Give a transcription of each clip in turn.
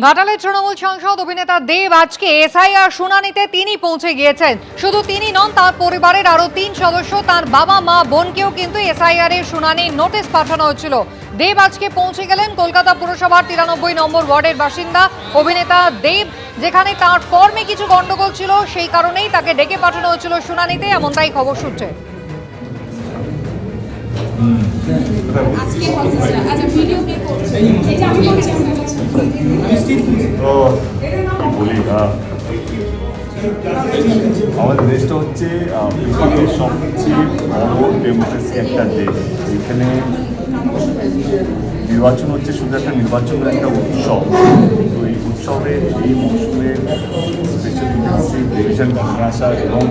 ঘাটালের তৃণমূল সাংসদ অভিনেতা দেব আজকে এসআইআর শুনানিতে তিনি পৌঁছে গিয়েছেন। শুধু তিনি নন, তার পরিবারের আরো 3 সদস্য, তার বাবা মা বোনকেও কিন্তু এসআইআর এর শুনানির নোটিশ পাঠানো হয়েছিল। দেব আজকে পৌঁছে গেলেন কলকাতা পুরসভার 93 নম্বর ওয়ার্ডের বাসিন্দা অভিনেতা দেব, যেখানে তার ফর্মে কিছু গন্ডগোল ছিল, সেই কারণেই তাকে ডেকে পাঠানো হয়েছিল শুনানিতে, এমনটাই খবর সূত্রে। আমাদের দেশটা হচ্ছে পৃথিবীর সবচেয়ে বড় ডেমোক্রেসি একটা দেশ। এখানে নির্বাচন হচ্ছে শুধু একটা নির্বাচনের একটা উৎসব। তো এই উৎসবের এই মৌসুমে স্পেশালি ডিভিশন নিয়ে আসা এবং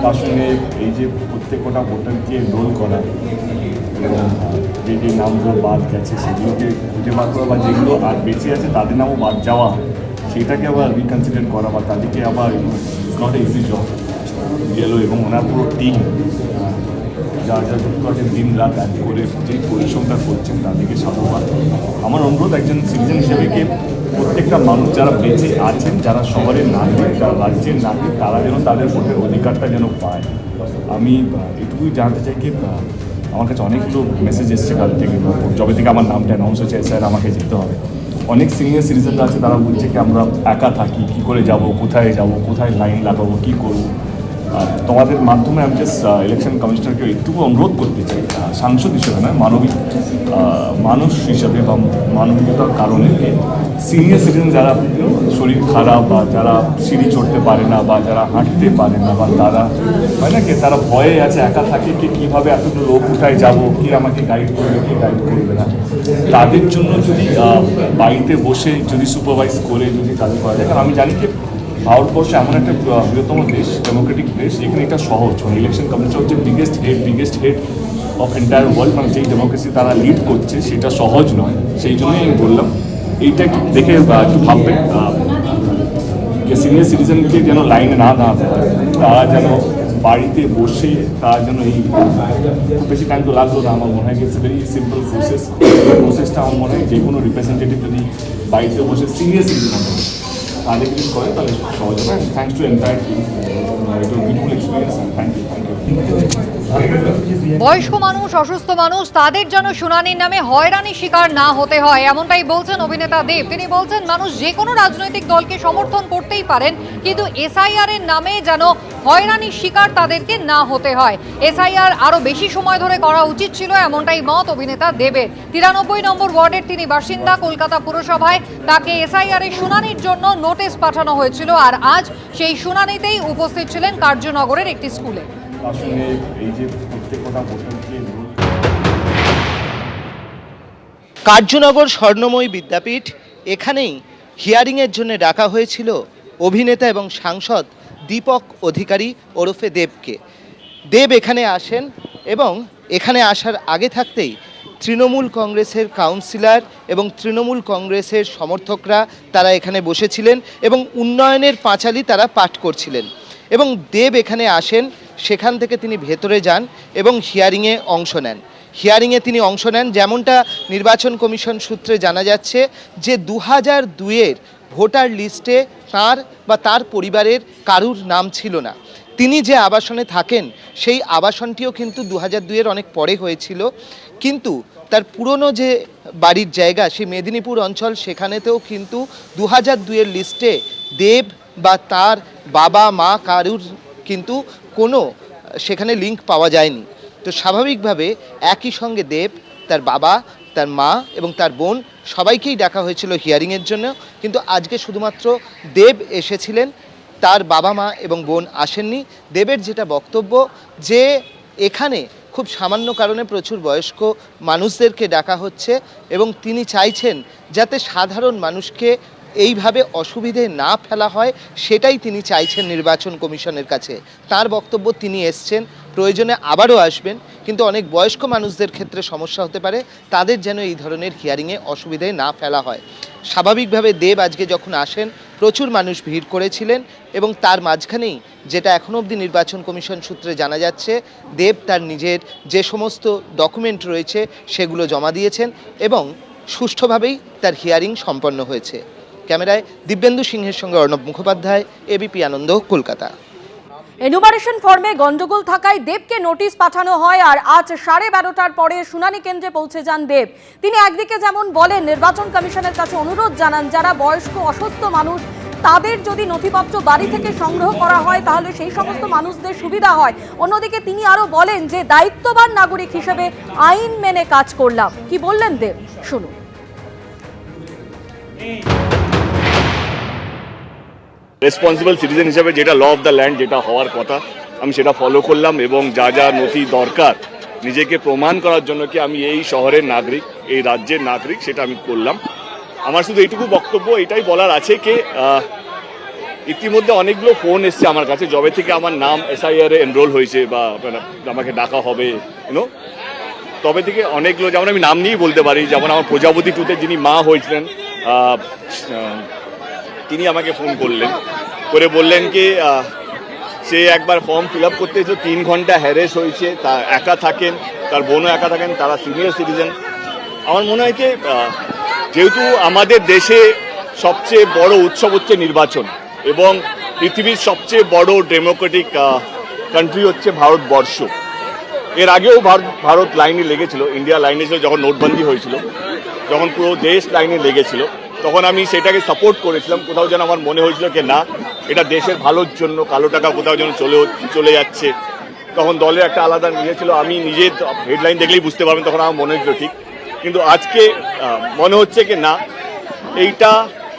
তার সঙ্গে এই যে প্রত্যেকটা ভোটারকে রোল করা এবং যে যে নামগুলো বাদ গেছে সেগুলোকে খুঁজে বার করা, বা যেগুলো আর বেঁচে আছে তাদের নামও বাদ যাওয়া, সেটাকে আবার রিকনসিডার করা বা তাদেরকে আবার নট ইজি জব গেলো। এবং ওনার পুরো টিম যা যা যুক্ত আছেন দিন রাত এক করে যেই পরিশ্রমটা করছেন তাদেরকে সাধুবাদ। আমার অনুরোধ একজন সিটিজেন হিসেবে কি প্রত্যেকটা মানুষ যারা বেঁচে আছেন, যারা শহরের নাগরিক, যারা রাজ্যের নাগরিক, তারা যেন তাদের ভোটের অধিকারটা যেন পায়। আমি এটুকুই জানতে চাই কি, আমার কাছে অনেকগুলো মেসেজ এসছে কাল থেকে, যবে থেকে আমার নামটা অ্যানাউন্স হয়েছে স্যার আমাকে যেতে হবে। অনেক সিনিয়র সিটিজেনরা আছে, তারা বলছে কি আমরা একা থাকি, কী করে যাব, কোথায় লাইন লাগাবো, কী করবো। তোমাদের মাধ্যমে আমি জাস্ট ইলেকশন কমিশনারকে একটুকু অনুরোধ করতে চাই, সাংসদ হিসেবে নয়, মানবিক মানুষ হিসাবে বা মানবিকতার কারণে সিনিয়র সিটিজেন যারা শরীর খারাপ বা যারা সিঁড়ি চড়তে পারে না বা যারা হাঁটতে পারে না বা তারা হয় না কি তারা ভয়ে আছে, একা থাকে কি কীভাবে এতগুলো লোক উঠায় যাবো, কে আমাকে গাইড করবে, কে গাইড করবে না, তাদের জন্য যদি বাড়িতে বসে যদি সুপারভাইজ করে যদি কাজ করা যায়। কারণ আমি জানি কি ভারতবর্ষ এমন একটা বৃহত্তম দেশ, ডেমোক্রেটিক দেশ, যেখানে এটা সহজ। ইলেকশন কমিশন হচ্ছে biggest head of entire world, মানে যেই ডেমোক্রেসি তারা লিড করছে সেটা সহজ নয়। সেই জন্যই আমি বললাম এইটা একটু দেখে একটু ভাববেন যে সিনিয়র সিটিজেনকে যেন লাইনে না দাঁড়াতে হয়, তারা যেন বাড়িতে বসে তারা যেন এই খুব বেশি টাইম তো লাগলো না। আমার মনে হয় ইটস ভেরি সিম্পল প্রসেসটা আমার মনে হয় যে কোনো রিপ্রেজেন্টেটিভ যদি বাড়িতে বসে সিনিয়র সিটিজেন তাদের কিছু করে তাহলে সহজ হবে। থ্যাংকস টু এন্টায়ার টিম, এটা বিউটিফুল এক্সপিরিয়েন্স। Thank you. বয়স্ক মানুষ, অসুস্থ মানুষ, তাদের যেন শুনানির নামে হয়রানির শিকার না হতে হয়, এমনটাই বলছেন অভিনেতা দেব। তিনি বলছেন মানুষ যে কোনো রাজনৈতিক দলকে সমর্থন করতেই পারেন, কিন্তু এসআইআর এর নামে যেন হয়রানির শিকার তাদেরকে না হতে হয়। এসআইআর আরো বেশি সময় ধরে করা উচিত ছিল, এমনটাই মত অভিনেতা দেবের। 93 নম্বর ওয়ার্ডের তিনি বাসিন্দা। কলকাতা পুরসভায় তাকে এসআইআর এর শুনানির জন্য নোটিশ পাঠানো হয়েছিল, আর আজ সেই শুনানিতেই উপস্থিত ছিলেন কার্যনগরের একটি স্কুলে। কার্যনগর স্বর্ণময়ী বিদ্যাপীঠ, এখানেই হিয়ারিংয়ের জন্য ডাকা হয়েছিল অভিনেতা এবং সাংসদ দীপক অধিকারী ওরফে দেবকে। দেব এখানে আসেন এবং এখানে আসার আগে থাকতেই তৃণমূল কংগ্রেসের কাউন্সিলর এবং তৃণমূল কংগ্রেসের সমর্থকরা তারা এখানে বসেছিলেন এবং উন্নয়নের পাঁচালি তারা পাঠ করছিলেন। এবং দেব এখানে আসেন, সেখান থেকে তিনি ভেতরে যান এবং হিয়ারিংয়ে অংশ নেন। হিয়ারিংয়ে তিনি অংশ নেন, যেমনটা নির্বাচন কমিশন সূত্রে জানা যাচ্ছে যে 2002-এর ভোটার লিস্টে তার বা তার পরিবারের কারুর নাম ছিল না। তিনি যে আবাসনে থাকেন সেই আবাসনটিও কিন্তু 2002-এর অনেক পরে হয়েছিল, কিন্তু তার পুরনো যে বাড়ির জায়গা সেই মেদিনীপুর অঞ্চল, সেখানেতেও কিন্তু 2002-এর লিস্টে দেব বা তার বাবা মা কারুর কিন্তু কোনো সেখানে লিঙ্ক পাওয়া যায়নি। তো স্বাভাবিকভাবে একই সঙ্গে দেব, তার বাবা, তার মা এবং তার বোন সবাইকেই ডাকা হয়েছিল হিয়ারিংয়ের জন্য, কিন্তু আজকে শুধুমাত্র দেব এসেছিলেন, তার বাবা মা এবং বোন আসেননি। দেবের যেটা বক্তব্য যে এখানে খুব সামান্য কারণে প্রচুর বয়স্ক মানুষদেরকে ডাকা হচ্ছে এবং তিনি চাইছেন যাতে সাধারণ মানুষকে এইভাবে অসুবিধে না ফেলা হয়, সেটাই তিনি চাইছেন নির্বাচন কমিশনের কাছে। তার বক্তব্য, তিনি এসছেন, প্রয়োজনে আবারও আসবেন, কিন্তু অনেক বয়স্ক মানুষদের ক্ষেত্রে সমস্যা হতে পারে, তাদের যেন এই ধরনের হিয়ারিংয়ে অসুবিধায় না ফেলা হয়। স্বাভাবিকভাবে দেব আজকে যখন আসেন প্রচুর মানুষ ভিড় করেছিলেন এবং তার মাঝখানেই যেটা এখনও অবধি নির্বাচন কমিশন সূত্রে জানা যাচ্ছে, দেব তার নিজের যে সমস্ত ডকুমেন্ট রয়েছে সেগুলো জমা দিয়েছেন এবং সুষ্ঠুভাবেই তার হিয়ারিং সম্পন্ন হয়েছে। ক্যামেরায় দিব্যেন্দু সিংহের সঙ্গে অর্ণব মুখোপাধ্যায়, এবিপি আনন্দ, কলকাতা। এনুমারেশন ফর্মে গন্ডগোল থাকায় দেবকে নোটিশ পাঠানো হয় আর আজ 12:30টার পরে শুনানি কেন্দ্রে পৌঁছে যান দেব। তিনি একদিকে যেমন বলেন নির্বাচন কমিশনের কাছে অনুরোধ জানান যারা বয়স্ক অসুস্থ মানুষ তাদের যদি নথিপত্র বাড়ি থেকে সংগ্রহ করা হয় তাহলে সেই সমস্ত মানুষদের সুবিধা হয়। অন্যদিকে তিনি আরো বলেন যে দায়িত্ববান নাগরিক হিসেবে আইন মেনে কাজ করলাম। কি বললেন দেব, শুনুন। রেসপন্সিবল সিটিজেন হিসেবে যেটা ল অফ দ্য ল্যান্ড যেটা হওয়ার কথা আমি সেটা ফলো করলাম এবং যা যা নথি দরকার নিজেকে প্রমাণ করার জন্য কি আমি এই শহরের নাগরিক, এই রাজ্যের নাগরিক, সেটা আমি করলাম। আমার শুধু এইটুকু বক্তব্য এটাই বলার আছে যে ইতিমধ্যে অনেকগুলো ফোন এসছে আমার কাছে যবে থেকে আমার নাম SIR এ এনরোল হয়েছে বা আমাকে ডাকা হবে তবে থেকে অনেকগুলো, যেমন আমি নাম নিয়েই বলতে পারি, যেমন আমার প্রজাপতি টুতে যিনি মা হয়েছিলেন তিনি আমাকে ফোন করলেন করে বললেন কি সে একবার ফর্ম ফিল আপ করতে এসে 3 ঘন্টা হ্যারেস হয়েছে, তা একা থাকেন, তার বোনও একা থাকেন, তারা সিনিয়র সিটিজেন। আমার মনে হয় কি যেহেতু আমাদের দেশে সবচেয়ে বড় উৎসব হচ্ছে নির্বাচন এবং পৃথিবীর সবচেয়ে বড় ডেমোক্রেটিক কান্ট্রি হচ্ছে ভারতবর্ষ। এর আগেও ভারত লাইনে লেগেছিল, ইন্ডিয়া লাইনে ছিল যখন নোটবন্দি হয়েছিল, যখন পুরো দেশ লাইনে লেগেছিল তখন আমি সেটাকে সাপোর্ট করেছিলাম। কোথাও যেন আমার মনে হয়েছিল যে না, এটা দেশের ভালোর জন্য, কালো টাকা কোথাও যেন চলে যাচ্ছে, তখন দলের একটা আলাদা নিয়ে ছিল। আমি নিজে হেডলাইন দেখলেই বুঝতে পারবেন তখন আমার মনে হয়েছিল ঠিক, কিন্তু আজকে মনে হচ্ছে কি না, এইটা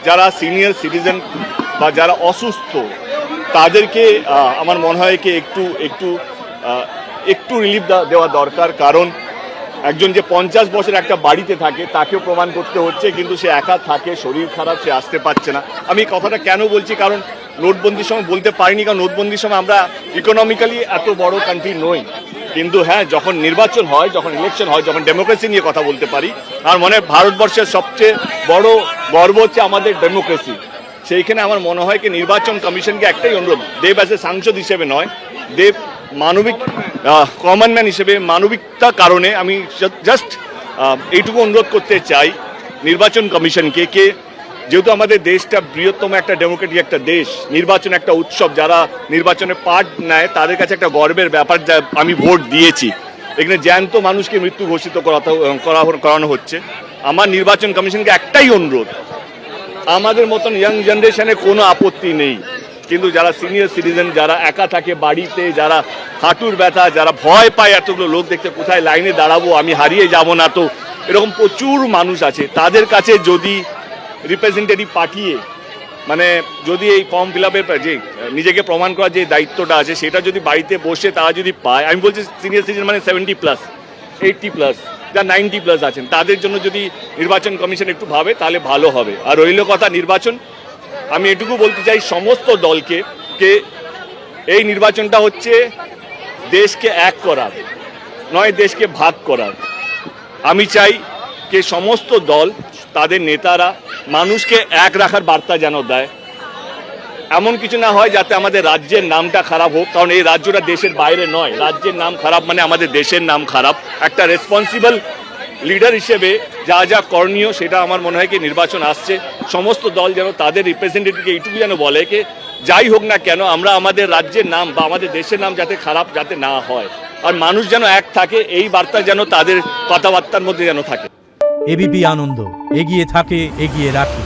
যারা সিনিয়র সিটিজেন বা যারা অসুস্থ তাদেরকে আমার মনে হয় কি একটু রিলিফ দেওয়া দরকার। কারণ একজন যে 50 বছর একটা বাড়িতে থাকে তাকেও প্রমাণ করতে হচ্ছে, কিন্তু সে একা থাকে, শরীর খারাপ, সে আসতে পারছে না। আমি কথাটা কেন বলছি, কারণ নোটবন্দির সময় বলতে পারিনি, কারণ নোটবন্দির সময় আমরা ইকোনমিক্যালি এত বড় কান্ট্রি নই, কিন্তু হ্যাঁ যখন নির্বাচন হয়, যখন ইলেকশন হয়, যখন ডেমোক্রেসি নিয়ে কথা বলতে পারি। আমার মনে হয় ভারতবর্ষের সবচেয়ে বড় গর্ব হচ্ছে আমাদের ডেমোক্রেসি। সেইখানে আমার মনে হয় কি নির্বাচন কমিশনকে একটাই অনুরোধ, দেব অ্যাজ এ সাংসদ হিসেবে নয়, দেব মানবিক কমন ম্যান হিসেবে মানবিকতার কারণে আমি জাস্ট এইটুকু অনুরোধ করতে চাই নির্বাচন কমিশনকে, যেহেতু আমাদের দেশটা বৃহত্তম একটা ডেমোক্রেটিক একটা দেশ, নির্বাচন একটা উৎসব, যারা নির্বাচনে পার্ট নেয় তাদের কাছে একটা গর্বের ব্যাপার। যা আমি ভোট দিয়েছি, এখানে জ্যান্ত মানুষকে মৃত্যু ঘোষিত করানো হচ্ছে। আমার নির্বাচন কমিশনকে একটাই অনুরোধ, আমাদের মতন ইয়াং জেনারেশনের কোনো আপত্তি নেই, কিন্তু যারা সিনিয়র সিটিজেন, যারা একা থাকে বাড়িতে, যারা হাঁটুর ব্যথা, যারা ভয় পায় এতগুলো লোক দেখতে, কোথায় লাইনে দাঁড়াবো, আমি হারিয়ে যাব না তো, এরকম প্রচুর মানুষ আছে, তাদের কাছে যদি রিপ্রেজেন্টেটিভ পাঠিয়ে যদি এই ফর্ম ফিল আপের যে নিজেকে প্রমাণ করার যে দায়িত্বটা আছে সেটা যদি বাড়িতে বসে তারা যদি পায়, আমি বলছি সিনিয়র সিটিজেন 70+, 80+, যা 90+ আছেন, তাদের জন্য যদি নির্বাচন কমিশন একটু ভাবে তাহলে ভালো হবে। আর রইল কথা নির্বাচন, আমি এটুকু বলতে চাই সমস্ত দলকে এই নির্বাচনটা হচ্ছে দেশকে এক করার নয়, দেশকে ভাগ করার। আমি চাই যে সমস্ত দল তাদের নেতারা মানুষকে এক রাখার বার্তা যেন দেয়, এমন কিছু না হয় যাতে আমাদের রাজ্যের নামটা খারাপ হোক, কারণ এই রাজ্যটা দেশের বাইরে নয়, রাজ্যের নাম খারাপ মানে আমাদের দেশের নাম খারাপ। একটা রেসপন্সিবল লিডার হিসেবে যা যা করণীয় সেটা আমার মনে হয় কি নির্বাচন আসছে, সমস্ত দল যেন তাদের রিপ্রেজেন্টেটিভকে এইটুকু যেন বলে কি যাই হোক না কেন আমরা আমাদের রাজ্যের নাম বা আমাদের দেশের নাম যাতে খারাপ যাতে না হয়, আর মানুষ যেন এক থাকে, এই বার্তা যেন তাদের কথাবার্তার মধ্যে যেন থাকে। এবিপি আনন্দ এগিয়ে থাকে, এগিয়ে রাখে।